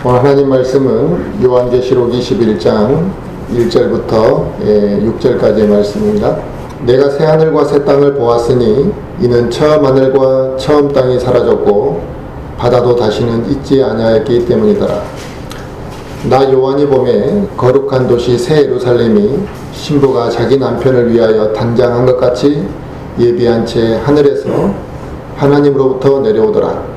오늘 하나님 말씀은 요한계시록 21장 1절부터 6절까지의 말씀입니다. 내가 새 하늘과 새 땅을 보았으니 이는 처음 하늘과 처음 땅이 사라졌고 바다도 다시는 있지 아니하였기 때문이더라. 나 요한이 보매 거룩한 도시 새 예루살렘이 신부가 자기 남편을 위하여 단장한 것 같이 예비한 채 하늘에서 하나님으로부터 내려오더라.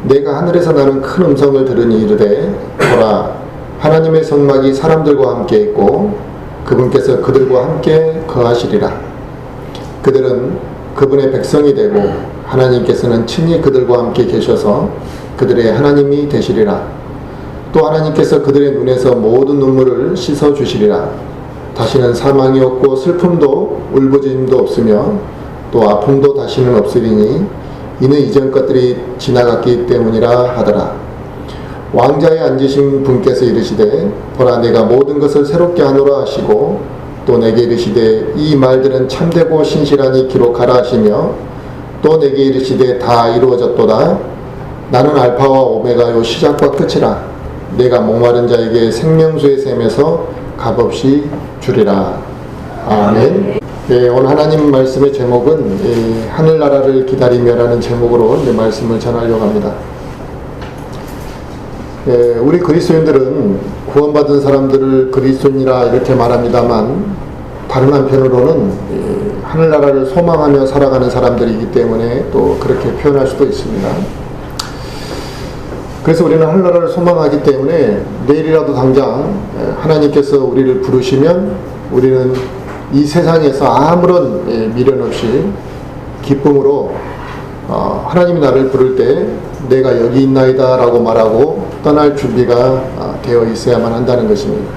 내가 하늘에서 나는 큰 음성을 들으니 이르되 보라 하나님의 성막이 사람들과 함께 있고 그분께서 그들과 함께 거하시리라. 그들은 그분의 백성이 되고 하나님께서는 친히 그들과 함께 계셔서 그들의 하나님이 되시리라. 또 하나님께서 그들의 눈에서 모든 눈물을 씻어 주시리라. 다시는 사망이 없고 슬픔도 울부짖음도 없으며 또 아픔도 다시는 없으리니 이는 이전 것들이 지나갔기 때문이라 하더라. 왕자에 앉으신 분께서 이르시되 보라 내가 모든 것을 새롭게 하노라 하시고 또 내게 이르시되 이 말들은 참되고 신실하니 기록하라 하시며 또 내게 이르시되 다 이루어졌도다. 나는 알파와 오메가요 시작과 끝이라. 내가 목마른 자에게 생명수의 샘에서 값없이 주리라. 아멘. 네, 오늘 하나님 말씀의 제목은 하늘나라를 기다리며라는 제목으로 말씀을 전하려고 합니다. 우리 그리스도인들은 구원받은 사람들을 그리스도인이라 이렇게 말합니다만 다른 한편으로는 하늘나라를 소망하며 살아가는 사람들이기 때문에 또 그렇게 표현할 수도 있습니다. 그래서 우리는 하늘나라를 소망하기 때문에 내일이라도 당장 하나님께서 우리를 부르시면 우리는 이 세상에서 아무런 미련 없이 기쁨으로 하나님이 나를 부를 때 내가 여기 있나이다 라고 말하고 떠날 준비가 되어 있어야만 한다는 것입니다.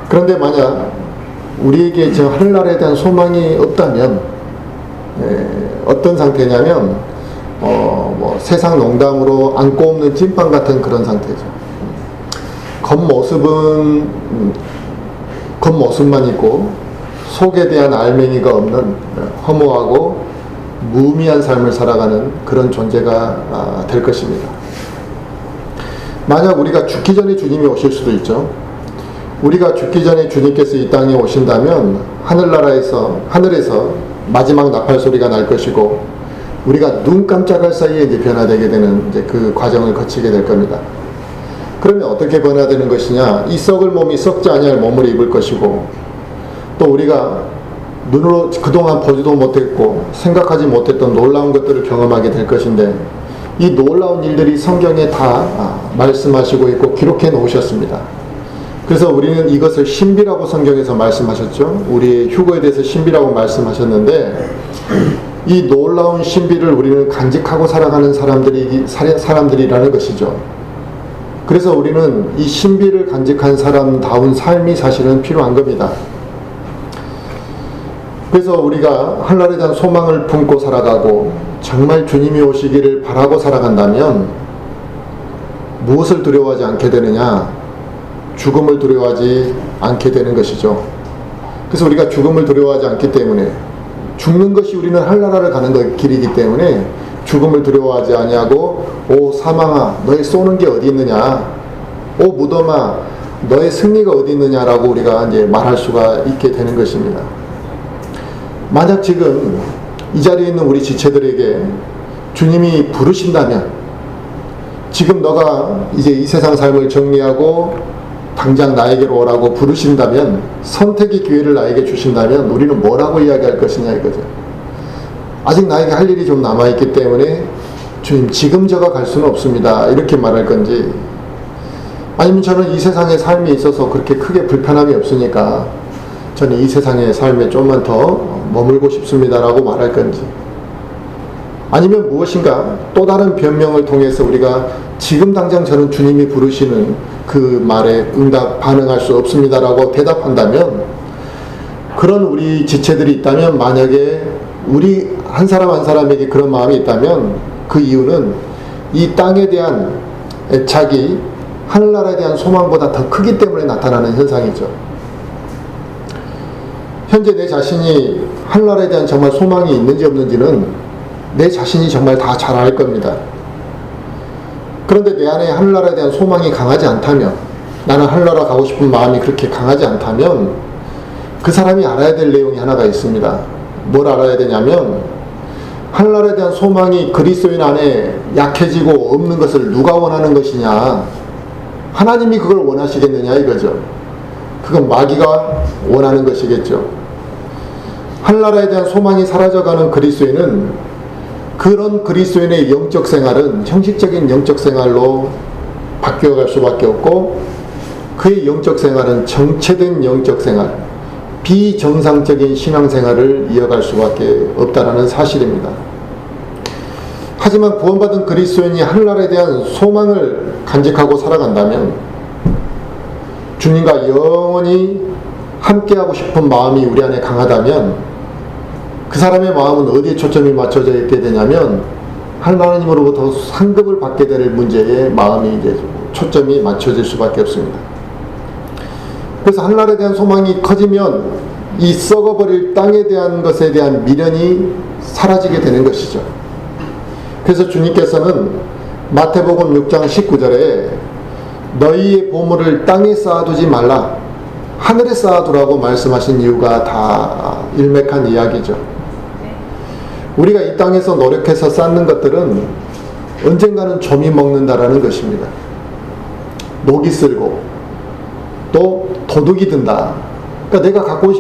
그런데 만약 우리에게 저 하늘나라에 대한 소망이 없다면 어떤 상태냐면 세상 농담으로 안고 없는 찐빵 같은 그런 상태죠. 겉모습만 있고 속에 대한 알맹이가 없는 허무하고 무의미한 삶을 살아가는 그런 존재가 될 것입니다. 만약 우리가 죽기 전에 주님이 오실 수도 있죠. 우리가 죽기 전에 주님께서 이 땅에 오신다면 하늘에서 마지막 나팔 소리가 날 것이고 우리가 눈 깜짝할 사이에 이제 변화되게 되는 이제 그 과정을 거치게 될 겁니다. 그러면 어떻게 변화되는 것이냐? 이 썩을 몸이 썩지 아니할 몸을 입을 것이고 또 우리가 눈으로 그동안 보지도 못했고 생각하지 못했던 놀라운 것들을 경험하게 될 것인데 이 놀라운 일들이 성경에 다 말씀하시고 있고 기록해 놓으셨습니다. 그래서 우리는 이것을 신비라고 성경에서 말씀하셨죠. 우리의 휴거에 대해서 신비라고 말씀하셨는데 이 놀라운 신비를 우리는 간직하고 살아가는 사람들이라는 것이죠. 그래서 우리는 이 신비를 간직한 사람다운 삶이 사실은 필요한 겁니다. 그래서 우리가 하늘에 대한 소망을 품고 살아가고 정말 주님이 오시기를 바라고 살아간다면 무엇을 두려워하지 않게 되느냐? 죽음을 두려워하지 않게 되는 것이죠. 그래서 우리가 죽음을 두려워하지 않기 때문에 죽는 것이 우리는 하늘나라를 가는 길이기 때문에 죽음을 두려워하지 아니하고 오 사망아 너의 쏘는 게 어디 있느냐, 오 무덤아 너의 승리가 어디 있느냐라고 우리가 이제 말할 수가 있게 되는 것입니다. 만약 지금 이 자리에 있는 우리 지체들에게 주님이 부르신다면 지금 너가 이제 이 세상 삶을 정리하고 당장 나에게로 오라고 부르신다면 선택의 기회를 나에게 주신다면 우리는 뭐라고 이야기할 것이냐 이거죠. 아직 나에게 할 일이 좀 남아있기 때문에 주님 지금 저가 갈 수는 없습니다 이렇게 말할 건지 아니면 저는 이 세상의 삶에 있어서 그렇게 크게 불편함이 없으니까 저는 이 세상의 삶에 좀만 더 머물고 싶습니다 라고 말할 건지 아니면 무엇인가 또 다른 변명을 통해서 우리가 지금 당장 저는 주님이 부르시는 그 말에 반응할 수 없습니다 라고 대답한다면 그런 우리 지체들이 있다면 만약에 우리 한 사람 한 사람에게 그런 마음이 있다면 그 이유는 이 땅에 대한 애착이 하늘나라에 대한 소망보다 더 크기 때문에 나타나는 현상이죠. 현재 내 자신이 하늘나라에 대한 정말 소망이 있는지 없는지는 내 자신이 정말 다 잘 알 겁니다. 그런데 내 안에 하늘나라에 대한 소망이 강하지 않다면, 나는 하늘나라 가고 싶은 마음이 그렇게 강하지 않다면 그 사람이 알아야 될 내용이 하나가 있습니다. 뭘 알아야 되냐면, 하늘나라에 대한 소망이 그리스도인 안에 약해지고 없는 것을 누가 원하는 것이냐, 하나님이 그걸 원하시겠느냐 이거죠. 그건 마귀가 원하는 것이겠죠. 하늘나라에 대한 소망이 사라져가는 그리스도인은, 그런 그리스도인의 영적 생활은 형식적인 영적 생활로 바뀌어갈 수밖에 없고, 그의 영적 생활은 정체된 영적 생활, 비정상적인 신앙생활을 이어갈 수밖에 없다는 사실입니다. 하지만 구원받은 그리스도인이 하늘나라에 대한 소망을 간직하고 살아간다면, 주님과 영원히 함께하고 싶은 마음이 우리 안에 강하다면, 그 사람의 마음은 어디에 초점이 맞춰져 있게 되냐면, 하나님으로부터 상급을 받게 될 문제에 마음이 이제 초점이 맞춰질 수밖에 없습니다. 그래서 하늘나라에 대한 소망이 커지면 이 썩어버릴 땅에 대한 것에 대한 미련이 사라지게 되는 것이죠. 그래서 주님께서는 마태복음 6장 19절에 너희의 보물을 땅에 쌓아두지 말라, 하늘에 쌓아두라고 말씀하신 이유가 다 일맥한 이야기죠. 우리가 이 땅에서 노력해서 쌓는 것들은 언젠가는 좀이 먹는다라는 것입니다. 녹이 슬고 또 도둑이 든다. 그러니까 내가 갖고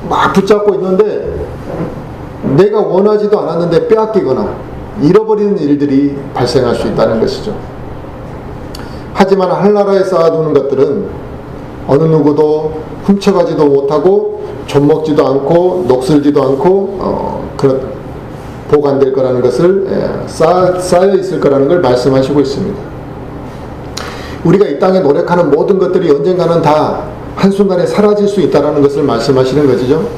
막 붙잡고 있는데 내가 원하지도 않았는데 빼앗기거나 잃어버리는 일들이 발생할 수 있다는 것이죠. 하지만 하늘나라에 쌓아두는 것들은 어느 누구도 훔쳐가지도 못하고 좀먹지도 않고 녹슬지도 않고 보관될 거라는 것을 쌓여 있을 거라는 걸 말씀하시고 있습니다. 우리가 이 땅에 노력하는 모든 것들이 언젠가는 다 한순간에 사라질 수 있다는 것을 말씀하시는 것이죠.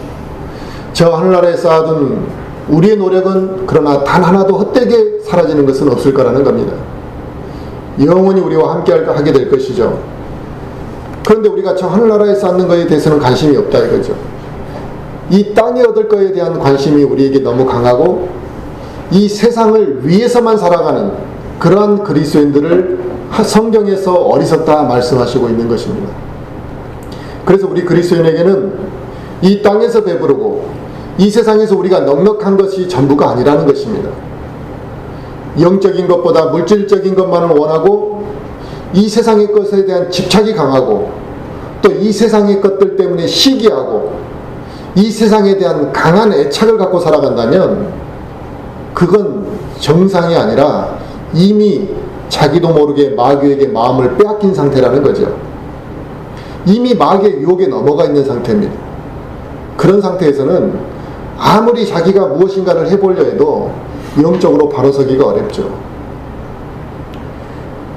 저 하늘나라에 쌓아둔 우리의 노력은 그러나 단 하나도 헛되게 사라지는 것은 없을 거라는 겁니다. 영원히 우리와 함께 하게 될 것이죠. 그런데 우리가 저 하늘나라에 쌓는 것에 대해서는 관심이 없다 이거죠. 이 땅에 얻을 것에 대한 관심이 우리에게 너무 강하고, 이 세상을 위해서만 살아가는 그러한 그리스도인들을 성경에서 어리석다 말씀하시고 있는 것입니다. 그래서 우리 그리스도인에게는 이 땅에서 배부르고 이 세상에서 우리가 넉넉한 것이 전부가 아니라는 것입니다. 영적인 것보다 물질적인 것만을 원하고, 이 세상의 것에 대한 집착이 강하고, 또 이 세상의 것들 때문에 시기하고, 이 세상에 대한 강한 애착을 갖고 살아간다면 그건 정상이 아니라 이미 자기도 모르게 마귀에게 마음을 빼앗긴 상태라는 거죠. 이미 마귀의 유혹에 넘어가 있는 상태입니다. 그런 상태에서는 아무리 자기가 무엇인가를 해보려 해도 영적으로 바로 서기가 어렵죠.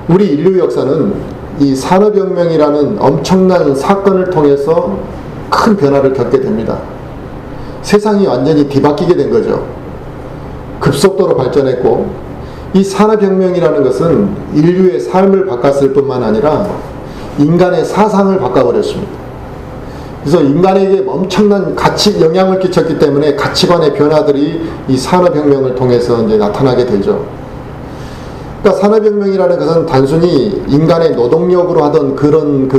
우리 인류 역사는 이 산업혁명이라는 엄청난 사건을 통해서 큰 변화를 겪게 됩니다. 세상이 완전히 뒤바뀌게 된 거죠. 급속도로 발전했고, 이 산업혁명이라는 것은 인류의 삶을 바꿨을 뿐만 아니라 인간의 사상을 바꿔버렸습니다. 그래서 인간에게 엄청난 영향을 끼쳤기 때문에 가치관의 변화들이 이 산업혁명을 통해서 이제 나타나게 되죠. 그러니까 산업혁명이라는 것은 단순히 인간의 노동력으로 하던 그런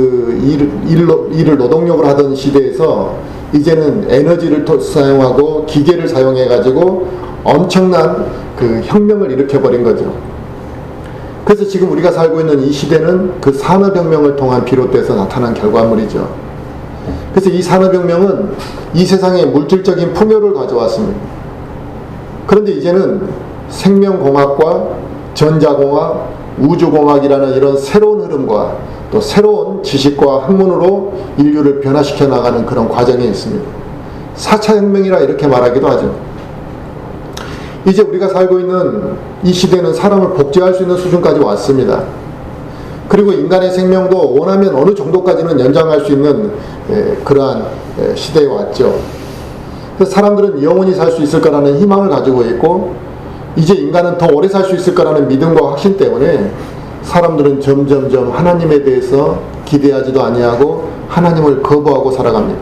일을 노동력으로 하던 시대에서 이제는 에너지를 사용하고 기계를 사용해 가지고 엄청난 그 혁명을 일으켜버린 거죠. 그래서 지금 우리가 살고 있는 이 시대는 그 산업혁명을 통한 비롯돼서 나타난 결과물이죠. 그래서 이 산업혁명은 이 세상에 물질적인 풍요를 가져왔습니다. 그런데 이제는 생명공학과 전자공학, 우주공학이라는 이런 새로운 흐름과 또 새로운 지식과 학문으로 인류를 변화시켜 나가는 그런 과정에 있습니다. 4차 혁명이라 이렇게 말하기도 하죠. 이제 우리가 살고 있는 이 시대는 사람을 복제할 수 있는 수준까지 왔습니다. 그리고 인간의 생명도 원하면 어느 정도까지는 연장할 수 있는 그러한 시대에 왔죠. 그래서 사람들은 영원히 살 수 있을 거라는 희망을 가지고 있고, 이제 인간은 더 오래 살 수 있을 거라는 믿음과 확신 때문에 사람들은 점점점 하나님에 대해서 기대하지도 아니하고 하나님을 거부하고 살아갑니다.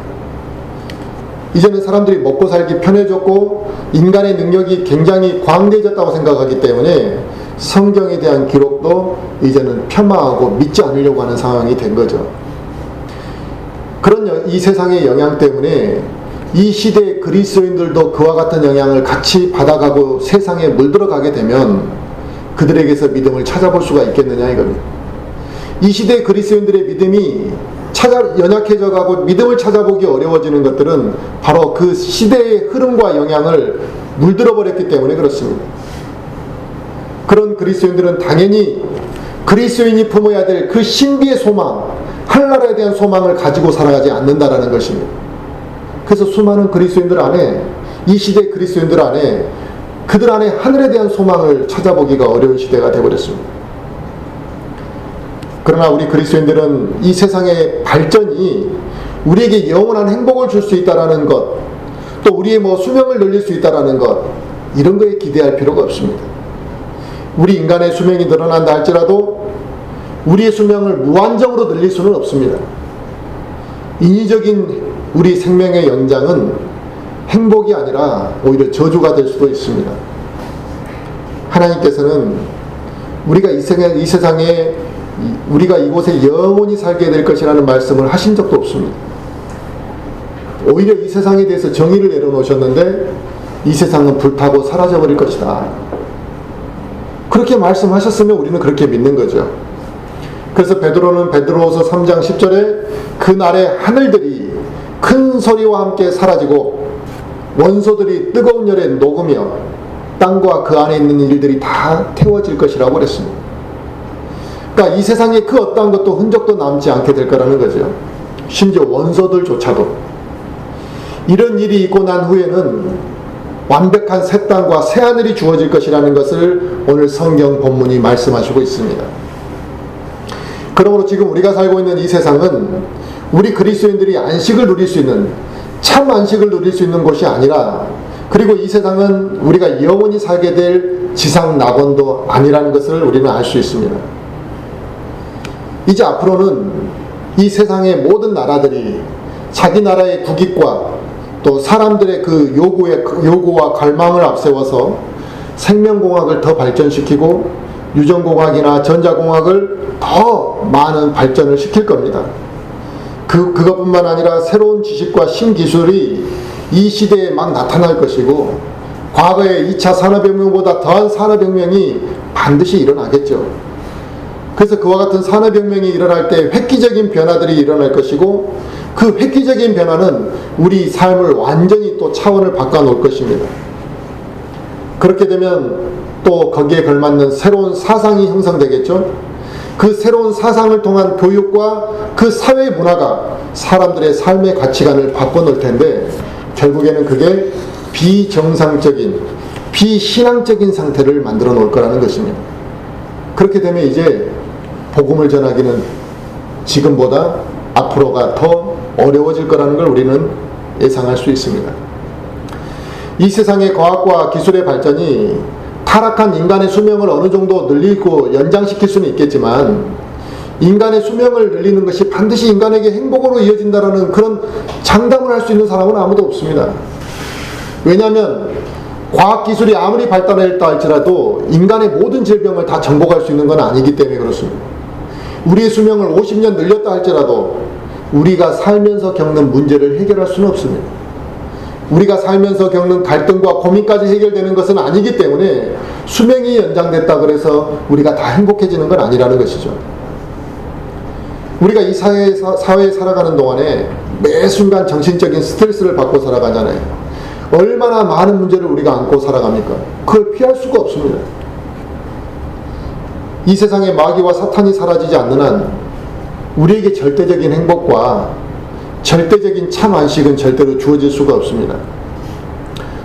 이제는 사람들이 먹고 살기 편해졌고 인간의 능력이 굉장히 광대해졌다고 생각하기 때문에 성경에 대한 기록도 이제는 폄하하고 믿지 않으려고 하는 상황이 된 거죠. 그런 이 세상의 영향 때문에 이 시대의 그리스도인들도 그와 같은 영향을 같이 받아가고 세상에 물들어가게 되면 그들에게서 믿음을 찾아볼 수가 있겠느냐 이겁니다. 이 시대의 그리스도인들의 믿음이 연약해져 가고 믿음을 찾아보기 어려워지는 것들은 바로 그 시대의 흐름과 영향을 물들어 버렸기 때문에 그렇습니다. 그런 그리스도인들은 당연히 그리스도인이 품어야 될 그 신비의 소망, 하늘나라에 대한 소망을 가지고 살아가지 않는다라는 것입니다. 그래서 수많은 그리스도인들 안에, 이 시대 그리스도인들 안에 그들 안에 하늘에 대한 소망을 찾아보기가 어려운 시대가 되어버렸습니다. 그러나 우리 그리스도인들은 이 세상의 발전이 우리에게 영원한 행복을 줄 수 있다라는 것, 또 우리의 수명을 늘릴 수 있다라는 것, 이런 거에 기대할 필요가 없습니다. 우리 인간의 수명이 늘어난다 할지라도 우리의 수명을 무한정으로 늘릴 수는 없습니다. 인위적인 우리 생명의 연장은 행복이 아니라 오히려 저주가 될 수도 있습니다. 하나님께서는 우리가 이 세상에 우리가 이곳에 영원히 살게 될 것이라는 말씀을 하신 적도 없습니다. 오히려 이 세상에 대해서 정의를 내려놓으셨는데 이 세상은 불타고 사라져버릴 것이다. 그렇게 말씀하셨으면 우리는 그렇게 믿는 거죠. 그래서 베드로는 베드로후서 3장 10절에 그날의 하늘들이 큰 소리와 함께 사라지고 원소들이 뜨거운 열에 녹으며 땅과 그 안에 있는 일들이 다 태워질 것이라고 그랬습니다. 그러니까 이 세상에 그 어떠한 것도 흔적도 남지 않게 될 거라는 거죠. 심지어 원소들조차도. 이런 일이 있고 난 후에는 완벽한 새 땅과 새 하늘이 주어질 것이라는 것을 오늘 성경 본문이 말씀하시고 있습니다. 그러므로 지금 우리가 살고 있는 이 세상은 우리 그리스도인들이 안식을 누릴 수 있는, 참 안식을 누릴 수 있는 곳이 아니라, 그리고 이 세상은 우리가 영원히 살게 될 지상 낙원도 아니라는 것을 우리는 알 수 있습니다. 이제 앞으로는 이 세상의 모든 나라들이 자기 나라의 국익과 또 사람들의 그 요구와 갈망을 앞세워서 생명공학을 더 발전시키고 유전공학이나 전자공학을 더 많은 발전을 시킬 겁니다. 그것뿐만 아니라 새로운 지식과 신기술이 이 시대에 막 나타날 것이고 과거의 2차 산업혁명보다 더한 산업혁명이 반드시 일어나겠죠. 그래서 그와 같은 산업혁명이 일어날 때 획기적인 변화들이 일어날 것이고 그 획기적인 변화는 우리 삶을 완전히 또 차원을 바꿔놓을 것입니다. 그렇게 되면 또 거기에 걸맞는 새로운 사상이 형성되겠죠. 그 새로운 사상을 통한 교육과 그 사회 문화가 사람들의 삶의 가치관을 바꿔놓을 텐데 결국에는 그게 비정상적인, 비신앙적인 상태를 만들어 놓을 거라는 것입니다. 그렇게 되면 이제 복음을 전하기는 지금보다 앞으로가 더 어려워질 거라는 걸 우리는 예상할 수 있습니다. 이 세상의 과학과 기술의 발전이 타락한 인간의 수명을 어느 정도 늘리고 연장시킬 수는 있겠지만 인간의 수명을 늘리는 것이 반드시 인간에게 행복으로 이어진다라는 그런 장담을 할 수 있는 사람은 아무도 없습니다. 왜냐하면 과학기술이 아무리 발달했다 할지라도 인간의 모든 질병을 다 정복할 수 있는 건 아니기 때문에 그렇습니다. 우리의 수명을 50년 늘렸다 할지라도 우리가 살면서 겪는 문제를 해결할 수는 없습니다. 우리가 살면서 겪는 갈등과 고민까지 해결되는 것은 아니기 때문에 수명이 연장됐다 그래서 우리가 다 행복해지는 건 아니라는 것이죠. 우리가 이 사회에 살아가는 동안에 매 순간 정신적인 스트레스를 받고 살아가잖아요. 얼마나 많은 문제를 우리가 안고 살아갑니까? 그걸 피할 수가 없습니다. 이 세상에 마귀와 사탄이 사라지지 않는 한 우리에게 절대적인 행복과 절대적인 참 안식은 절대로 주어질 수가 없습니다.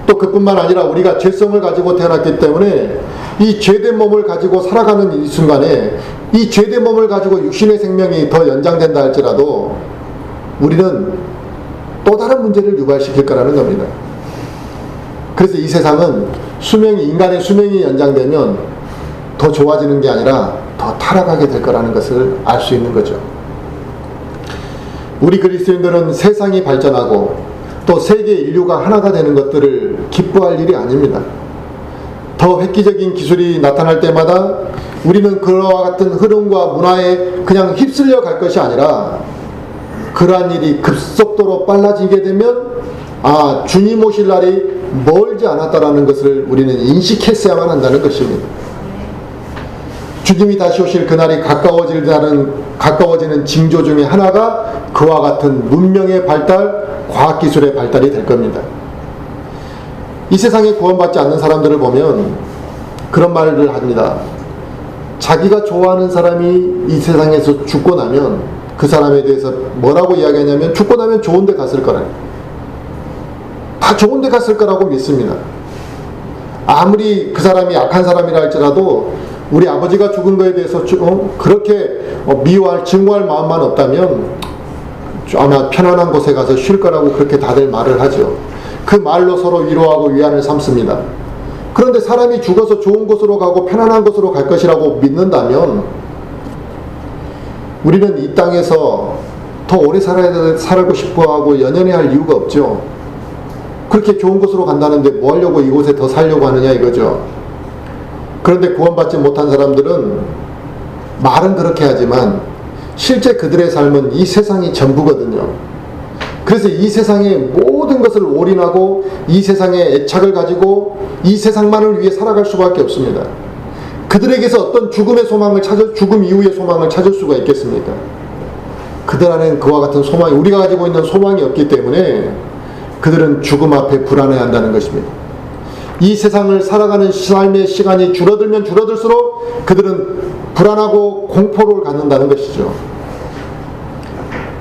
또 그뿐만 아니라 우리가 죄성을 가지고 태어났기 때문에 이 죄된 몸을 가지고 살아가는 이 순간에 이 죄된 몸을 가지고 육신의 생명이 더 연장된다 할지라도 우리는 또 다른 문제를 유발시킬 거라는 겁니다. 그래서 이 세상은 인간의 수명이 연장되면 더 좋아지는 게 아니라 더 타락하게 될 거라는 것을 알 수 있는 거죠. 우리 그리스도인들은 세상이 발전하고 또 세계 인류가 하나가 되는 것들을 기뻐할 일이 아닙니다. 더 획기적인 기술이 나타날 때마다 우리는 그와 같은 흐름과 문화에 그냥 휩쓸려 갈 것이 아니라 그러한 일이 급속도로 빨라지게 되면 주님 오실 날이 멀지 않았다라는 것을 우리는 인식했어야만 한다는 것입니다. 주님이 다시 오실 그날이 가까워지는 징조 중에 하나가 그와 같은 문명의 발달, 과학기술의 발달이 될 겁니다. 이 세상에 구원받지 않는 사람들을 보면 그런 말을 합니다. 자기가 좋아하는 사람이 이 세상에서 죽고 나면 그 사람에 대해서 뭐라고 이야기하냐면 죽고 나면 좋은 데 갔을 거라. 다 좋은 데 갔을 거라고 믿습니다. 아무리 그 사람이 악한 사람이라 할지라도 우리 아버지가 죽은 거에 대해서 그렇게 미워할, 증오할 마음만 없다면 아마 편안한 곳에 가서 쉴 거라고 그렇게 다들 말을 하죠. 그 말로 서로 위로하고 위안을 삼습니다. 그런데 사람이 죽어서 좋은 곳으로 가고 편안한 곳으로 갈 것이라고 믿는다면 우리는 이 땅에서 더 오래 살고 싶어하고 연연해야 할 이유가 없죠. 그렇게 좋은 곳으로 간다는데 뭐 하려고 이곳에 더 살려고 하느냐 이거죠. 그런데 구원받지 못한 사람들은 말은 그렇게 하지만 실제 그들의 삶은 이 세상이 전부거든요. 그래서 이 세상의 모든 것을 올인하고 이 세상에 애착을 가지고 이 세상만을 위해 살아갈 수밖에 없습니다. 그들에게서 어떤 죽음 이후의 소망을 찾을 수가 있겠습니까? 그들 안에는 그와 같은 소망이, 우리가 가지고 있는 소망이 없기 때문에 그들은 죽음 앞에 불안해한다는 것입니다. 이 세상을 살아가는 삶의 시간이 줄어들면 줄어들수록 그들은 불안하고 공포를 갖는다는 것이죠.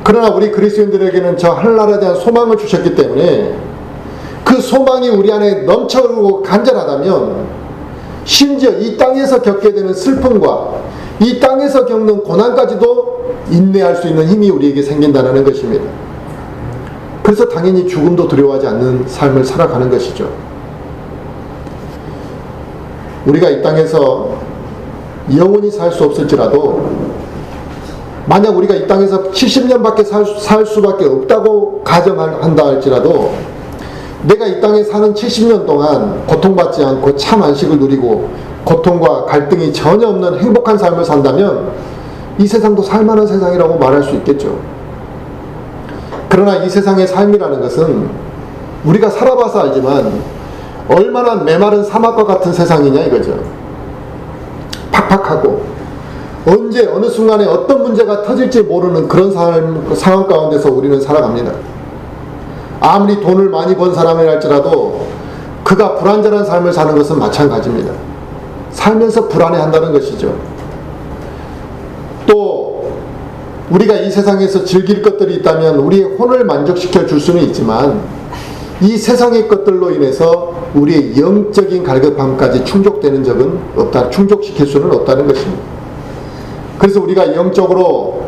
그러나 우리 그리스도인들에게는 저 하늘나라에 대한 소망을 주셨기 때문에 그 소망이 우리 안에 넘쳐흐르고 간절하다면 심지어 이 땅에서 겪게 되는 슬픔과 이 땅에서 겪는 고난까지도 인내할 수 있는 힘이 우리에게 생긴다는 것입니다. 그래서 당연히 죽음도 두려워하지 않는 삶을 살아가는 것이죠. 우리가 이 땅에서 영원히 살 수 없을지라도 만약 우리가 이 땅에서 70년밖에 살 수밖에 없다고 가정한다 할지라도 내가 이 땅에 사는 70년 동안 고통받지 않고 참 안식을 누리고 고통과 갈등이 전혀 없는 행복한 삶을 산다면 이 세상도 살만한 세상이라고 말할 수 있겠죠. 그러나 이 세상의 삶이라는 것은 우리가 살아봐서 알지만 얼마나 메마른 사막과 같은 세상이냐 이거죠. 팍팍하고 언제 어느 순간에 어떤 문제가 터질지 모르는 그런 상황 가운데서 우리는 살아갑니다. 아무리 돈을 많이 번 사람이랄지라도 그가 불안전한 삶을 사는 것은 마찬가지입니다. 살면서 불안해한다는 것이죠. 또 우리가 이 세상에서 즐길 것들이 있다면 우리의 혼을 만족시켜 줄 수는 있지만 이 세상의 것들로 인해서 우리의 영적인 갈급함까지 충족되는 적은 없다, 충족시킬 수는 없다는 것입니다. 그래서 우리가 영적으로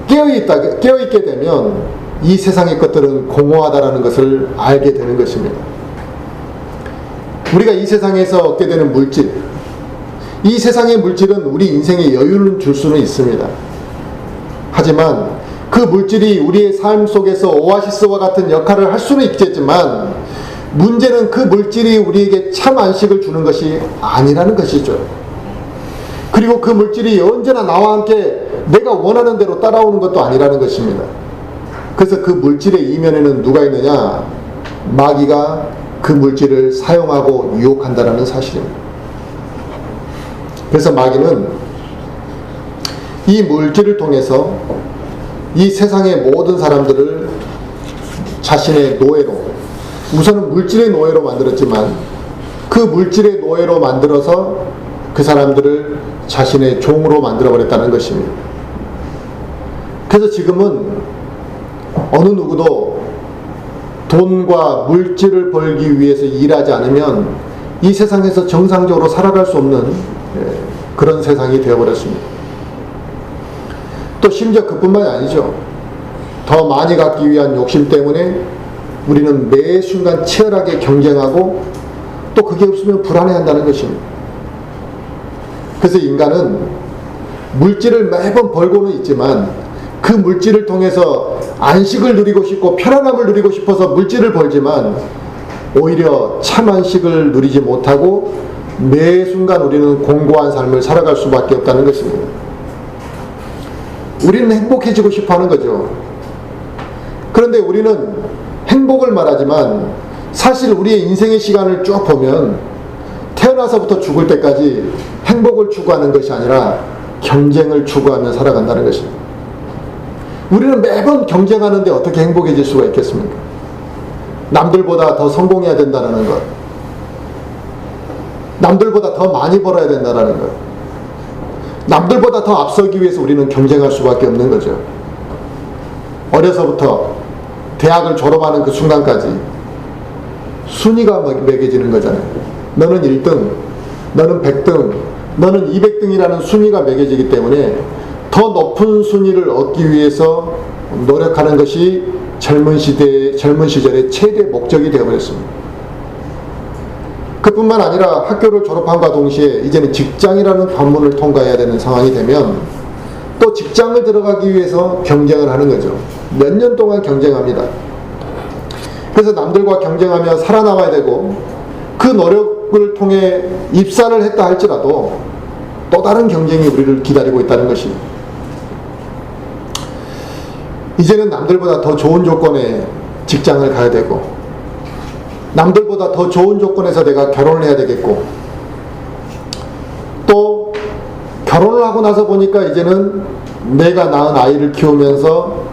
깨어있게 되면 이 세상의 것들은 공허하다는 것을 알게 되는 것입니다. 우리가 이 세상에서 얻게 되는 물질, 이 세상의 물질은 우리 인생에 여유를 줄 수는 있습니다. 하지만 그 물질이 우리의 삶 속에서 오아시스와 같은 역할을 할 수는 있겠지만 문제는 그 물질이 우리에게 참 안식을 주는 것이 아니라는 것이죠. 그리고 그 물질이 언제나 나와 함께 내가 원하는 대로 따라오는 것도 아니라는 것입니다. 그래서 그 물질의 이면에는 누가 있느냐? 마귀가 그 물질을 사용하고 유혹한다는 사실입니다. 그래서 마귀는 이 물질을 통해서 이 세상의 모든 사람들을 자신의 노예로, 우선은 물질의 노예로 만들었지만 그 물질의 노예로 만들어서 그 사람들을 자신의 종으로 만들어버렸다는 것입니다. 그래서 지금은 어느 누구도 돈과 물질을 벌기 위해서 일하지 않으면 이 세상에서 정상적으로 살아갈 수 없는 그런 세상이 되어버렸습니다. 또 심지어 그뿐만이 아니죠. 더 많이 갖기 위한 욕심 때문에 우리는 매 순간 치열하게 경쟁하고 또 그게 없으면 불안해한다는 것입니다. 그래서 인간은 물질을 매번 벌고는 있지만 그 물질을 통해서 안식을 누리고 싶고 편안함을 누리고 싶어서 물질을 벌지만 오히려 참 안식을 누리지 못하고 매 순간 우리는 공고한 삶을 살아갈 수밖에 없다는 것입니다. 우리는 행복해지고 싶어 하는 거죠. 그런데 우리는 행복을 말하지만 사실 우리의 인생의 시간을 쭉 보면 태어나서부터 죽을 때까지 행복을 추구하는 것이 아니라 경쟁을 추구하며 살아간다는 것입니다. 우리는 매번 경쟁하는데 어떻게 행복해질 수가 있겠습니까? 남들보다 더 성공해야 된다는 것, 남들보다 더 많이 벌어야 된다는 것, 남들보다 더 앞서기 위해서 우리는 경쟁할 수밖에 없는 거죠. 어려서부터 대학을 졸업하는 그 순간까지 순위가 매겨지는 거잖아요. 너는 1등, 너는 100등, 너는 200등이라는 순위가 매겨지기 때문에 더 높은 순위를 얻기 위해서 노력하는 것이 젊은 시절의 최대 목적이 되어버렸습니다. 그뿐만 아니라 학교를 졸업함과 동시에 이제는 직장이라는 관문을 통과해야 되는 상황이 되면 또 직장을 들어가기 위해서 경쟁을 하는 거죠. 몇 년 동안 경쟁합니다. 그래서 남들과 경쟁하며 살아남아야 되고 그 노력을 통해 입사를 했다 할지라도 또 다른 경쟁이 우리를 기다리고 있다는 것입니다. 이제는 남들보다 더 좋은 조건의 직장을 가야 되고 남들보다 더 좋은 조건에서 내가 결혼을 해야 되겠고 또 결혼을 하고 나서 보니까 이제는 내가 낳은 아이를 키우면서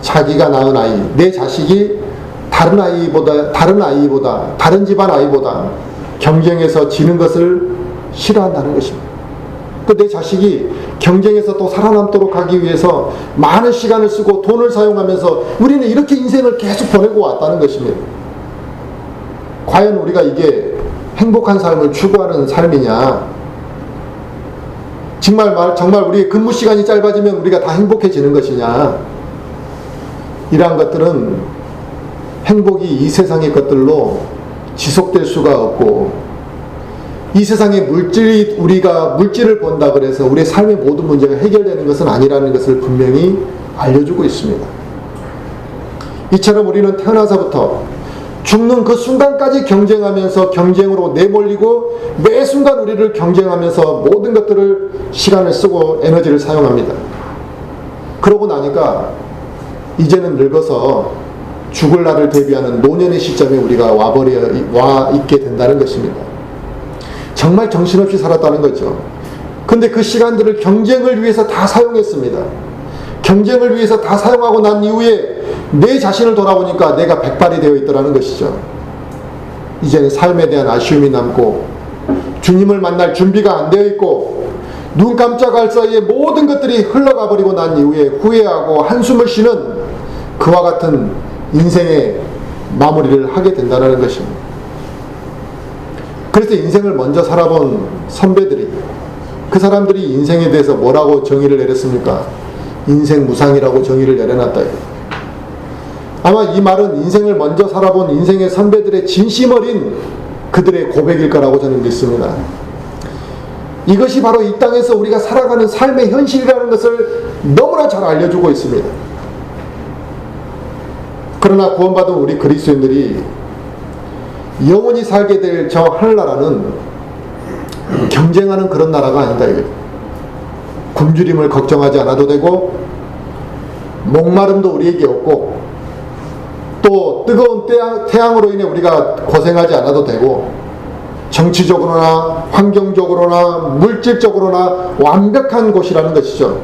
자기가 낳은 아이, 내 자식이 다른 집안 아이보다 경쟁에서 지는 것을 싫어한다는 것입니다. 또 내 자식이 경쟁에서 또 살아남도록 하기 위해서 많은 시간을 쓰고 돈을 사용하면서 우리는 이렇게 인생을 계속 보내고 왔다는 것입니다. 과연 우리가 이게 행복한 삶을 추구하는 삶이냐? 정말 우리의 근무 시간이 짧아지면 우리가 다 행복해지는 것이냐? 이러한 것들은 행복이 이 세상의 것들로 지속될 수가 없고 이 세상의 우리가 물질을 본다 그래서 우리의 삶의 모든 문제가 해결되는 것은 아니라는 것을 분명히 알려주고 있습니다. 이처럼 우리는 태어나서부터 죽는 그 순간까지 경쟁하면서 경쟁으로 내몰리고 매 순간 우리를 경쟁하면서 모든 것들을 시간을 쓰고 에너지를 사용합니다. 그러고 나니까 이제는 늙어서 죽을 날을 대비하는 노년의 시점에 우리가 와 있게 된다는 것입니다. 정말 정신없이 살았다는 거죠. 근데 그 시간들을 경쟁을 위해서 다 사용했습니다. 경쟁을 위해서 다 사용하고 난 이후에 내 자신을 돌아보니까 내가 백발이 되어 있더라는 것이죠. 이제는 삶에 대한 아쉬움이 남고 주님을 만날 준비가 안 되어 있고 눈 깜짝할 사이에 모든 것들이 흘러가 버리고 난 이후에 후회하고 한숨을 쉬는 그와 같은 인생의 마무리를 하게 된다는 것입니다. 그래서 인생을 먼저 살아본 선배들이 그 사람들이 인생에 대해서 뭐라고 정의를 내렸습니까? 인생 무상이라고 정의를 내려놨다. 아마 이 말은 인생을 먼저 살아본 인생의 선배들의 진심 어린 그들의 고백일 거라고 저는 믿습니다. 이것이 바로 이 땅에서 우리가 살아가는 삶의 현실이라는 것을 너무나 잘 알려주고 있습니다. 그러나 구원받은 우리 그리스도인들이 영원히 살게 될 저 하늘나라는 경쟁하는 그런 나라가 아니다. 굶주림을 걱정하지 않아도 되고 목마름도 우리에게 없고 또 뜨거운 태양으로 인해 우리가 고생하지 않아도 되고 정치적으로나 환경적으로나 물질적으로나 완벽한 곳이라는 것이죠.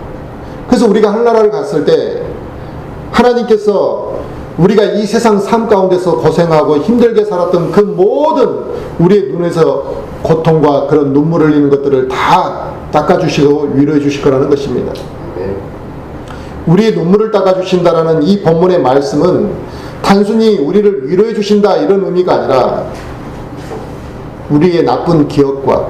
그래서 우리가 하늘나라를 갔을 때 하나님께서 우리가 이 세상 삶 가운데서 고생하고 힘들게 살았던 그 모든 우리의 눈에서 고통과 그런 눈물을 흘리는 것들을 다 닦아주시고 위로해 주실 거라는 것입니다. 우리의 눈물을 닦아주신다라는 이 본문의 말씀은 단순히 우리를 위로해 주신다 이런 의미가 아니라 우리의 나쁜 기억과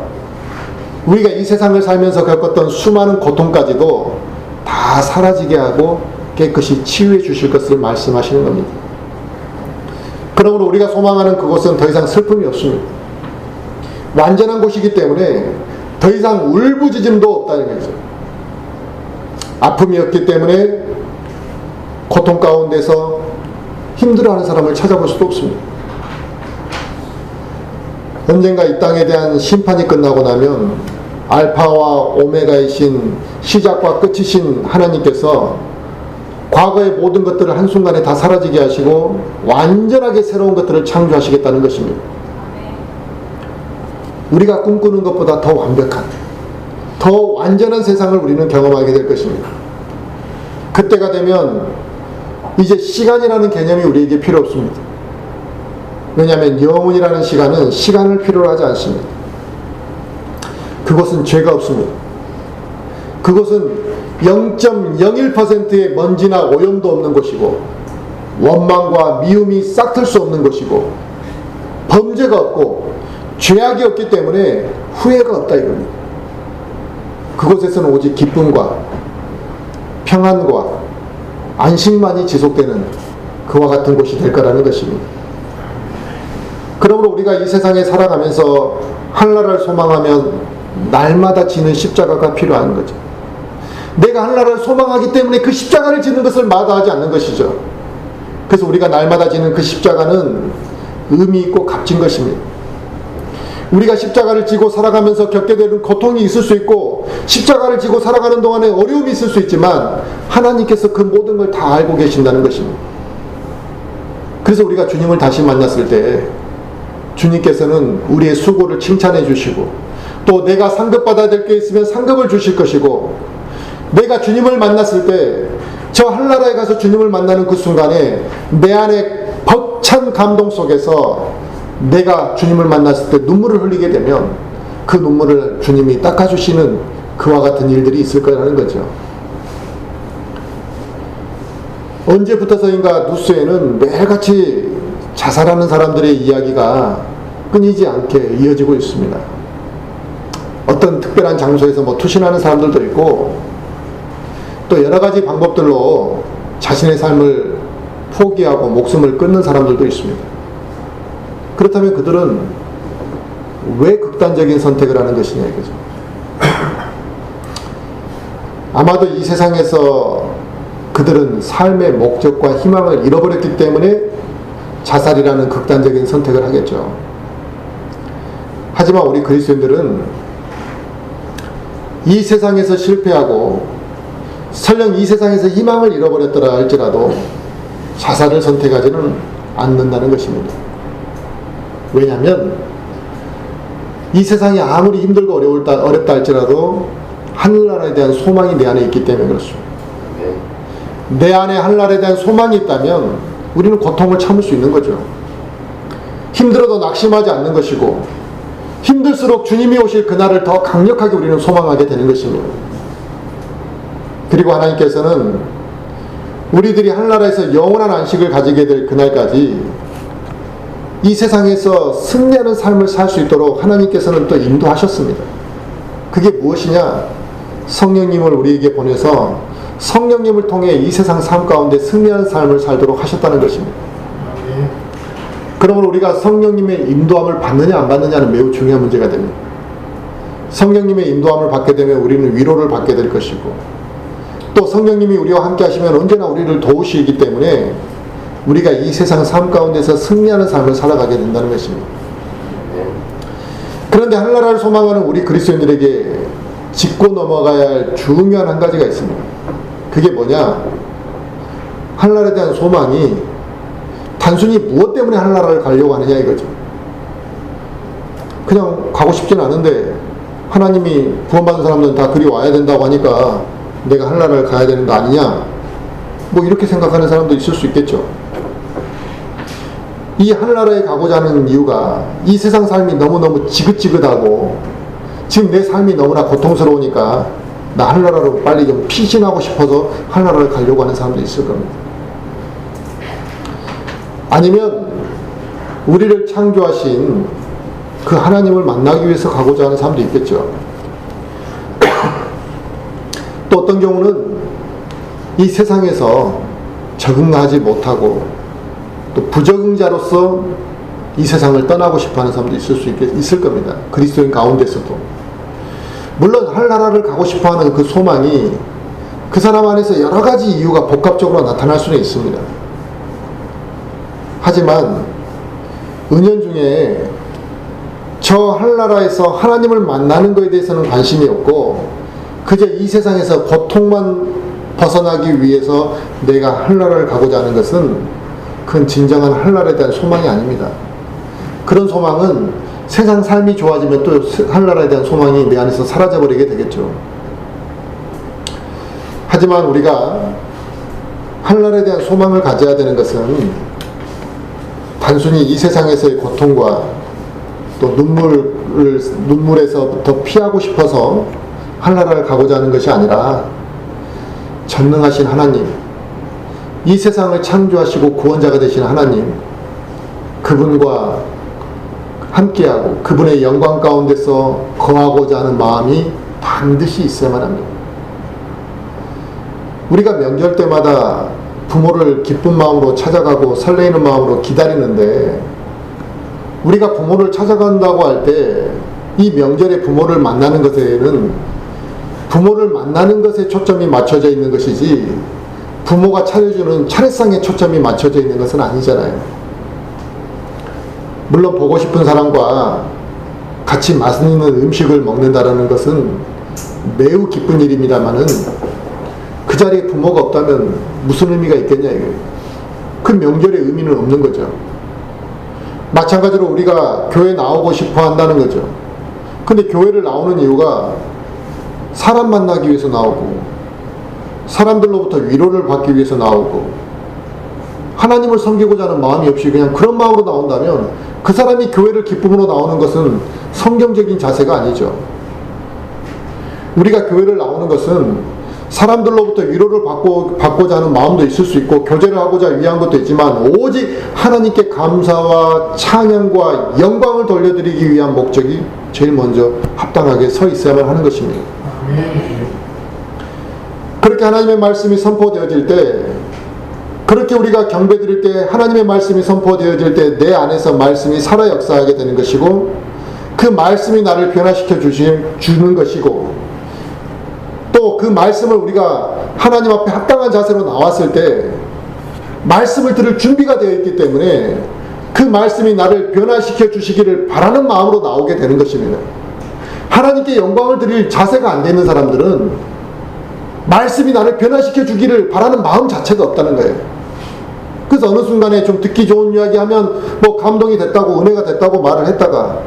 우리가 이 세상을 살면서 겪었던 수많은 고통까지도 다 사라지게 하고 깨끗이 치유해 주실 것을 말씀하시는 겁니다. 그러므로 우리가 소망하는 그곳은 더 이상 슬픔이 없습니다. 완전한 곳이기 때문에 더 이상 울부짖음도 없다는 거죠. 아픔이 없기 때문에 고통 가운데서 힘들어하는 사람을 찾아볼 수도 없습니다. 언젠가 이 땅에 대한 심판이 끝나고 나면 알파와 오메가이신 시작과 끝이신 하나님께서 과거의 모든 것들을 한순간에 다 사라지게 하시고 완전하게 새로운 것들을 창조하시겠다는 것입니다. 우리가 꿈꾸는 것보다 더 완벽한, 더 완전한 세상을 우리는 경험하게 될 것입니다. 그때가 되면 이제 시간이라는 개념이 우리에게 필요 없습니다. 왜냐하면 영혼이라는 시간은 시간을 필요로 하지 않습니다. 그것은 죄가 없습니다. 그것은 0.01%의 먼지나 오염도 없는 곳이고 원망과 미움이 싹틀 수 없는 곳이고 범죄가 없고 죄악이 없기 때문에 후회가 없다 이겁니다. 그곳에서는 오직 기쁨과 평안과 안식만이 지속되는 그와 같은 곳이 될 거라는 것입니다. 그러므로 우리가 이 세상에 살아가면서 하늘나라를 소망하면 날마다 지는 십자가가 필요한 거죠. 내가 하늘나라를 소망하기 때문에 그 십자가를 지는 것을 마다하지 않는 것이죠. 그래서 우리가 날마다 지는 그 십자가는 의미 있고 값진 것입니다. 우리가 십자가를 지고 살아가면서 겪게 되는 고통이 있을 수 있고 십자가를 지고 살아가는 동안에 어려움이 있을 수 있지만 하나님께서 그 모든 걸 다 알고 계신다는 것입니다. 그래서 우리가 주님을 다시 만났을 때 주님께서는 우리의 수고를 칭찬해 주시고 또 내가 상급받아야 될 게 있으면 상급을 주실 것이고 내가 주님을 만났을 때 저 하늘나라에 가서 주님을 만나는 그 순간에 내 안에 벅찬 감동 속에서 내가 주님을 만났을 때 눈물을 흘리게 되면 그 눈물을 주님이 닦아주시는 그와 같은 일들이 있을 거라는 거죠. 언제부터서인가 뉴스에는 매일같이 자살하는 사람들의 이야기가 끊이지 않게 이어지고 있습니다. 어떤 특별한 장소에서 투신하는 사람들도 있고 또 여러 가지 방법들로 자신의 삶을 포기하고 목숨을 끊는 사람들도 있습니다. 그렇다면 그들은 왜 극단적인 선택을 하는 것이냐 이거죠. 아마도 이 세상에서 그들은 삶의 목적과 희망을 잃어버렸기 때문에 자살이라는 극단적인 선택을 하겠죠. 하지만 우리 그리스도인들은 이 세상에서 실패하고 설령 이 세상에서 희망을 잃어버렸더라 할지라도 자살을 선택하지는 않는다는 것입니다. 왜냐하면 이 세상이 아무리 힘들고 어렵다 할지라도 하늘나라에 대한 소망이 내 안에 있기 때문에 그렇습니다. 내 안에 하늘나라에 대한 소망이 있다면 우리는 고통을 참을 수 있는 거죠. 힘들어도 낙심하지 않는 것이고 힘들수록 주님이 오실 그날을 더 강력하게 우리는 소망하게 되는 것입니다. 그리고 하나님께서는 우리들이 하늘나라에서 영원한 안식을 가지게 될 그날까지 이 세상에서 승리하는 삶을 살 수 있도록 하나님께서는 또 인도하셨습니다. 그게 무엇이냐? 성령님을 우리에게 보내서 성령님을 통해 이 세상 삶 가운데 승리하는 삶을 살도록 하셨다는 것입니다. 그러므로 우리가 성령님의 인도함을 받느냐 안 받느냐는 매우 중요한 문제가 됩니다. 성령님의 인도함을 받게 되면 우리는 위로를 받게 될 것이고 또 성령님이 우리와 함께 하시면 언제나 우리를 도우시기 때문에 우리가 이 세상 삶 가운데서 승리하는 삶을 살아가게 된다는 것입니다. 그런데 하늘나라를 소망하는 우리 그리스도인들에게 짚고 넘어가야 할 중요한 한 가지가 있습니다. 그게 뭐냐? 하늘나라에 대한 소망이 단순히 무엇 때문에 하늘나라를 가려고 하느냐 이거죠. 그냥 가고 싶진 않은데 하나님이 구원받은 사람들은 다 그리 와야 된다고 하니까 내가 하늘나라를 가야 되는 거 아니냐? 이렇게 생각하는 사람도 있을 수 있겠죠. 이 하늘나라에 가고자 하는 이유가 이 세상 삶이 너무너무 지긋지긋하고 지금 내 삶이 너무나 고통스러우니까 나 하늘나라로 빨리 좀 피신하고 싶어서 하늘나라를 가려고 하는 사람도 있을 겁니다. 아니면 우리를 창조하신 그 하나님을 만나기 위해서 가고자 하는 사람도 있겠죠. 또 어떤 경우는 이 세상에서 적응하지 못하고 또 부적응자로서 이 세상을 떠나고 싶어하는 사람도 있을 겁니다. 그리스도인 가운데서도. 물론 하늘나라를 가고 싶어하는 그 소망이 그 사람 안에서 여러 가지 이유가 복합적으로 나타날 수는 있습니다. 하지만 은연중에 저 하늘나라에서 하나님을 만나는 것에 대해서는 관심이 없고 그저 이 세상에서 고통만 벗어나기 위해서 내가 하늘나라를 가고자 하는 것은 그건 진정한 하늘나라에 대한 소망이 아닙니다. 그런 소망은 세상 삶이 좋아지면 또 하늘나라에 대한 소망이 내 안에서 사라져버리게 되겠죠. 하지만 우리가 하늘나라에 대한 소망을 가져야 되는 것은 단순히 이 세상에서의 고통과 또 눈물에서부터 피하고 싶어서 하늘나라를 가고자 하는 것이 아니라 전능하신 하나님, 이 세상을 창조하시고 구원자가 되신 하나님, 그분과 함께하고 그분의 영광 가운데서 거하고자 하는 마음이 반드시 있어야만 합니다. 우리가 명절 때마다 부모를 기쁜 마음으로 찾아가고 설레이는 마음으로 기다리는데, 우리가 부모를 찾아간다고 할 때 이 명절에 부모를 만나는 것에는 부모를 만나는 것에 초점이 맞춰져 있는 것이지 부모가 차려주는 차례상에 초점이 맞춰져 있는 것은 아니잖아요. 물론 보고 싶은 사람과 같이 맛있는 음식을 먹는다는 것은 매우 기쁜 일입니다만은 그 자리에 부모가 없다면 무슨 의미가 있겠냐 이거예요. 그 명절의 의미는 없는 거죠. 마찬가지로 우리가 교회 나오고 싶어 한다는 거죠. 근데 교회를 나오는 이유가 사람 만나기 위해서 나오고 사람들로부터 위로를 받기 위해서 나오고 하나님을 섬기고자 하는 마음이 없이 그냥 그런 마음으로 나온다면 그 사람이 교회를 기쁨으로 나오는 것은 성경적인 자세가 아니죠. 우리가 교회를 나오는 것은 사람들로부터 위로를 받고자 하는 마음도 있을 수 있고 교제를 하고자 위한 것도 있지만 오직 하나님께 감사와 찬양과 영광을 돌려드리기 위한 목적이 제일 먼저 합당하게 서 있어야만 하는 것입니다. 그렇게 하나님의 말씀이 선포되어질 때, 그렇게 우리가 경배드릴 때 하나님의 말씀이 선포되어질 때 내 안에서 말씀이 살아 역사하게 되는 것이고 그 말씀이 나를 변화시켜 주는 것이고 또 그 말씀을 우리가 하나님 앞에 합당한 자세로 나왔을 때 말씀을 들을 준비가 되어 있기 때문에 그 말씀이 나를 변화시켜 주시기를 바라는 마음으로 나오게 되는 것입니다. 하나님께 영광을 드릴 자세가 안 되는 사람들은 말씀이 나를 변화시켜 주기를 바라는 마음 자체가 없다는 거예요. 그래서 어느 순간에 좀 듣기 좋은 이야기 하면 뭐 감동이 됐다고 은혜가 됐다고 말을 했다가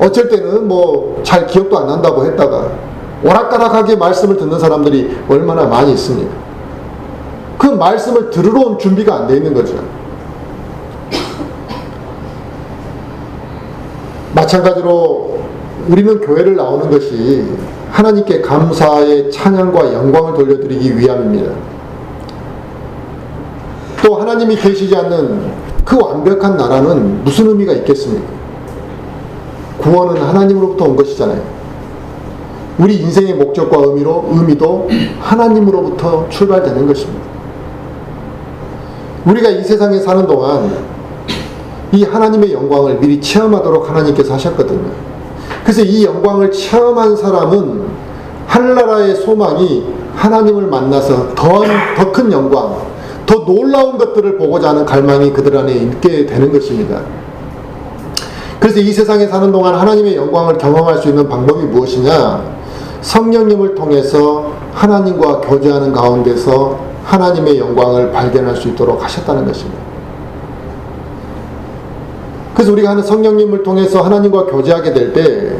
어쩔 때는 뭐 잘 기억도 안 난다고 했다가 오락가락하게 말씀을 듣는 사람들이 얼마나 많이 있습니까? 그 말씀을 들으러 온 준비가 안 돼 있는 거죠. 마찬가지로 우리는 교회를 나오는 것이 하나님께 감사의 찬양과 영광을 돌려드리기 위함입니다. 또 하나님이 계시지 않는 그 완벽한 나라는 무슨 의미가 있겠습니까? 구원은 하나님으로부터 온 것이잖아요. 우리 인생의 목적과 의미도 하나님으로부터 출발되는 것입니다. 우리가 이 세상에 사는 동안 이 하나님의 영광을 미리 체험하도록 하나님께서 하셨거든요. 그래서 이 영광을 체험한 사람은 하늘나라의 소망이 하나님을 만나서 더 큰 영광, 더 놀라운 것들을 보고자 하는 갈망이 그들 안에 있게 되는 것입니다. 그래서 이 세상에 사는 동안 하나님의 영광을 경험할 수 있는 방법이 무엇이냐? 성령님을 통해서 하나님과 교제하는 가운데서 하나님의 영광을 발견할 수 있도록 하셨다는 것입니다. 그래서 우리가 하는 성령님을 통해서 하나님과 교제하게 될 때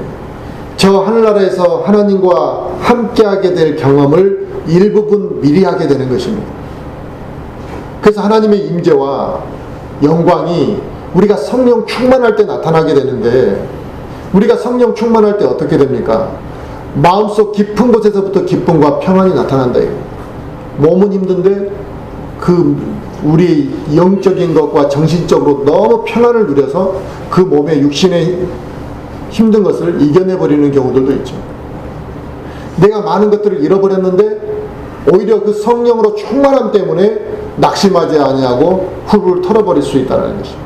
저 하늘나라에서 하나님과 함께하게 될 경험을 일부분 미리 하게 되는 것입니다. 그래서 하나님의 임재와 영광이 우리가 성령 충만할 때 나타나게 되는데, 우리가 성령 충만할 때 어떻게 됩니까? 마음속 깊은 곳에서부터 기쁨과 평안이 나타난다. 몸은 힘든데 그 우리 영적인 것과 정신적으로 너무 평안을 누려서 그 몸의 육신의 힘든 것을 이겨내버리는 경우들도 있죠. 내가 많은 것들을 잃어버렸는데 오히려 그 성령으로 충만함 때문에 낙심하지 아니하고 훌훌 털어버릴 수 있다는 것이죠.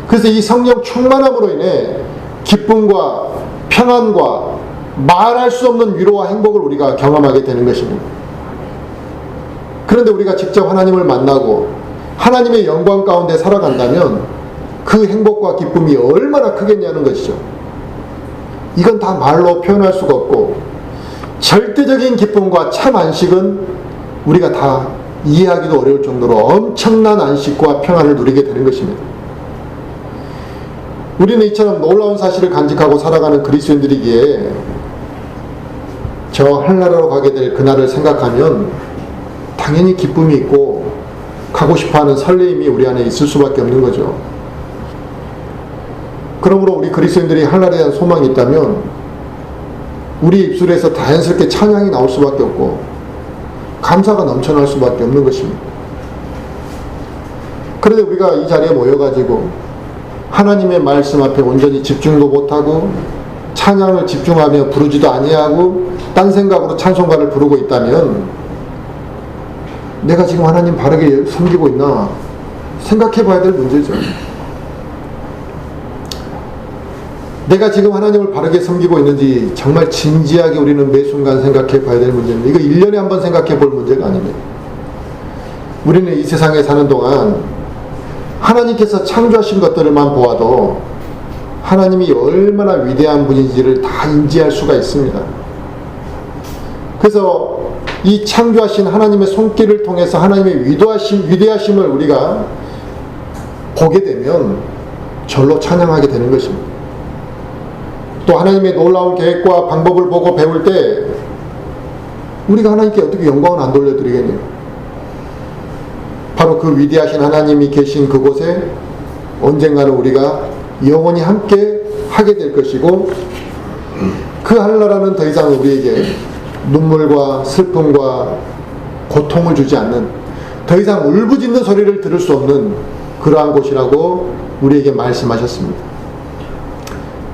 그래서 이 성령 충만함으로 인해 기쁨과 평안과 말할 수 없는 위로와 행복을 우리가 경험하게 되는 것입니다. 그런데 우리가 직접 하나님을 만나고 하나님의 영광 가운데 살아간다면 그 행복과 기쁨이 얼마나 크겠냐는 것이죠. 이건 다 말로 표현할 수가 없고 절대적인 기쁨과 참 안식은 우리가 다 이해하기도 어려울 정도로 엄청난 안식과 평안을 누리게 되는 것입니다. 우리는 이처럼 놀라운 사실을 간직하고 살아가는 그리스도인들이기에 저 하늘나라로 가게 될 그날을 생각하면 당연히 기쁨이 있고 가고 싶어하는 설레임이 우리 안에 있을 수밖에 없는 거죠. 그러므로 우리 그리스도인들이 하늘나라에 대한 소망이 있다면 우리 입술에서 자연스럽게 찬양이 나올 수밖에 없고 감사가 넘쳐날 수밖에 없는 것입니다. 그런데 우리가 이 자리에 모여가지고 하나님의 말씀 앞에 온전히 집중도 못하고 찬양을 집중하며 부르지도 아니하고 딴 생각으로 찬송가를 부르고 있다면 내가 지금 하나님 바르게 섬기고 있나 생각해 봐야 될 문제죠. 내가 지금 하나님을 바르게 섬기고 있는지 정말 진지하게 우리는 매 순간 생각해 봐야 될 문제입니다. 이거 1년에 한 번 생각해 볼 문제가 아닙니다. 우리는 이 세상에 사는 동안 하나님께서 창조하신 것들만 보아도 하나님이 얼마나 위대한 분인지를 다 인지할 수가 있습니다. 그래서 이 창조하신 하나님의 손길을 통해서 하나님의 위대하심을 우리가 보게 되면 절로 찬양하게 되는 것입니다. 또 하나님의 놀라운 계획과 방법을 보고 배울 때 우리가 하나님께 어떻게 영광을 안 돌려드리겠네요. 바로 그 위대하신 하나님이 계신 그곳에 언젠가는 우리가 영원히 함께 하게 될 것이고 그 하늘나라는 더 이상 우리에게 눈물과 슬픔과 고통을 주지 않는 더 이상 울부짖는 소리를 들을 수 없는 그러한 곳이라고 우리에게 말씀하셨습니다.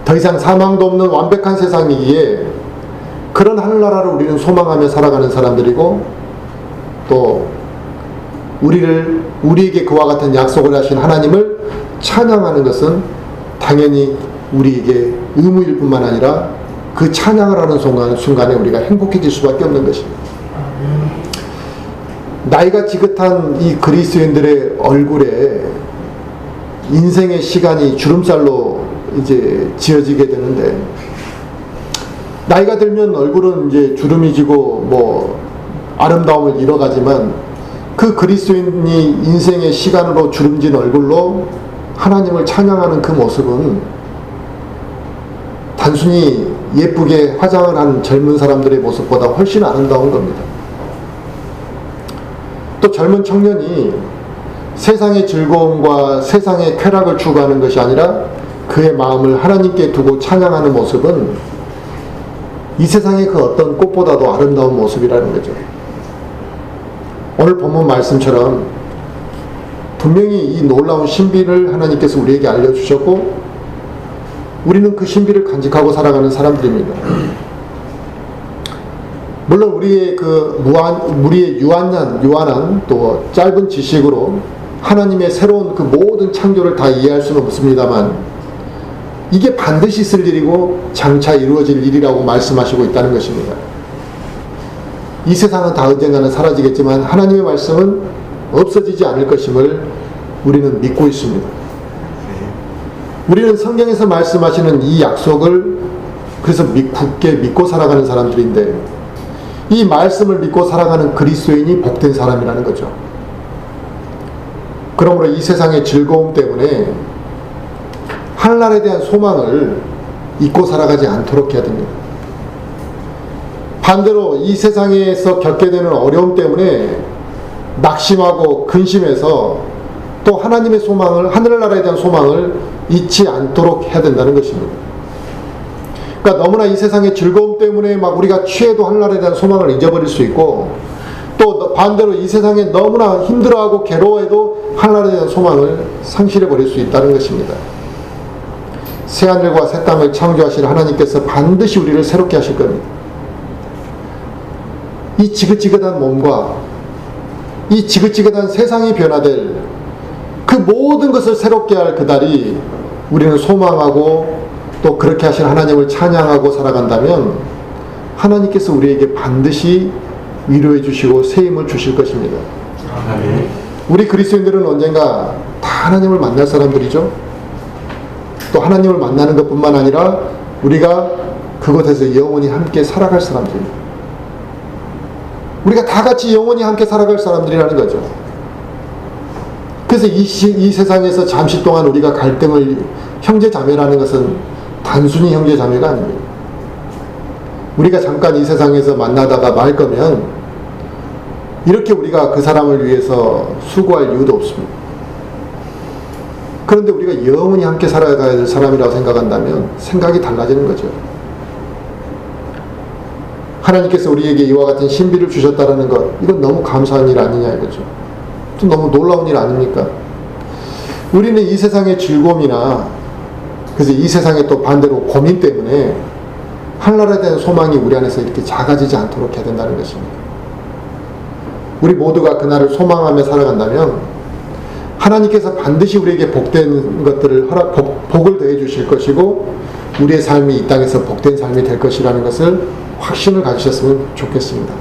더 이상 사망도 없는 완벽한 세상이기에 그런 하늘나라를 우리는 소망하며 살아가는 사람들이고 또 우리에게 그와 같은 약속을 하신 하나님을 찬양하는 것은 당연히 우리에게 의무일 뿐만 아니라 그 찬양을 하는 순간에 우리가 행복해질 수밖에 없는 것입니다. 나이가 지긋한 이 그리스도인들의 얼굴에 인생의 시간이 주름살로 이제 지어지게 되는데 나이가 들면 얼굴은 이제 주름이 지고 뭐 아름다움을 잃어가지만 그 그리스도인이 인생의 시간으로 주름진 얼굴로 하나님을 찬양하는 그 모습은 단순히 예쁘게 화장을 한 젊은 사람들의 모습보다 훨씬 아름다운 겁니다. 또 젊은 청년이 세상의 즐거움과 세상의 쾌락을 추구하는 것이 아니라 그의 마음을 하나님께 두고 찬양하는 모습은 이 세상의 그 어떤 꽃보다도 아름다운 모습이라는 거죠. 오늘 본문 말씀처럼 분명히 이 놀라운 신비를 하나님께서 우리에게 알려주셨고 우리는 그 신비를 간직하고 살아가는 사람들입니다. 물론 우리의 유한한 또 짧은 지식으로 하나님의 새로운 그 모든 창조를 다 이해할 수는 없습니다만 이게 반드시 있을 일이고 장차 이루어질 일이라고 말씀하시고 있다는 것입니다. 이 세상은 다 언젠가는 사라지겠지만 하나님의 말씀은 없어지지 않을 것임을 우리는 믿고 있습니다. 우리는 성경에서 말씀하시는 이 약속을 그래서 굳게 믿고 살아가는 사람들인데 이 말씀을 믿고 살아가는 그리스도인이 복된 사람이라는 거죠. 그러므로 이 세상의 즐거움 때문에 하늘나라에 대한 소망을 잊고 살아가지 않도록 해야 됩니다. 반대로 이 세상에서 겪게 되는 어려움 때문에 낙심하고 근심해서 또 하나님의 소망을, 하늘나라에 대한 소망을 잊지 않도록 해야 된다는 것입니다. 그러니까 너무나 이 세상의 즐거움 때문에 막 우리가 취해도 하늘나라에 대한 소망을 잊어버릴 수 있고 또 반대로 이 세상에 너무나 힘들어하고 괴로워해도 하늘나라에 대한 소망을 상실해버릴 수 있다는 것입니다. 새하늘과 새 땅을 창조하실 하나님께서 반드시 우리를 새롭게 하실 겁니다. 이 지긋지긋한 몸과 이 지긋지긋한 세상이 변화될 그 모든 것을 새롭게 할 그날이 우리는 소망하고 또 그렇게 하신 하나님을 찬양하고 살아간다면 하나님께서 우리에게 반드시 위로해 주시고 새 힘을 주실 것입니다. 우리 그리스도인들은 언젠가 다 하나님을 만날 사람들이죠. 또 하나님을 만나는 것뿐만 아니라 우리가 그곳에서 영원히 함께 살아갈 사람들입니다. 우리가 다 같이 영원히 함께 살아갈 사람들이라는 거죠. 그래서 이 세상에서 잠시 동안 우리가 갈등을, 형제 자매라는 것은 단순히 형제 자매가 아닙니다. 우리가 잠깐 이 세상에서 만나다가 말 거면 이렇게 우리가 그 사람을 위해서 수고할 이유도 없습니다. 그런데 우리가 영원히 함께 살아가야 될 사람이라고 생각한다면 생각이 달라지는 거죠. 하나님께서 우리에게 이와 같은 신비를 주셨다는 것, 이건 너무 감사한 일 아니냐 이거죠. 좀 너무 놀라운 일 아닙니까? 우리는 이 세상의 즐거움이나 그래서 이 세상의 또 반대로 고민 때문에 하늘나라에 대한 소망이 우리 안에서 이렇게 작아지지 않도록 해야 된다는 것입니다. 우리 모두가 그날을 소망하며 살아간다면 하나님께서 반드시 우리에게 복된 것들을 복을 더해 주실 것이고 우리의 삶이 이 땅에서 복된 삶이 될 것이라는 것을 확신을 가지셨으면 좋겠습니다.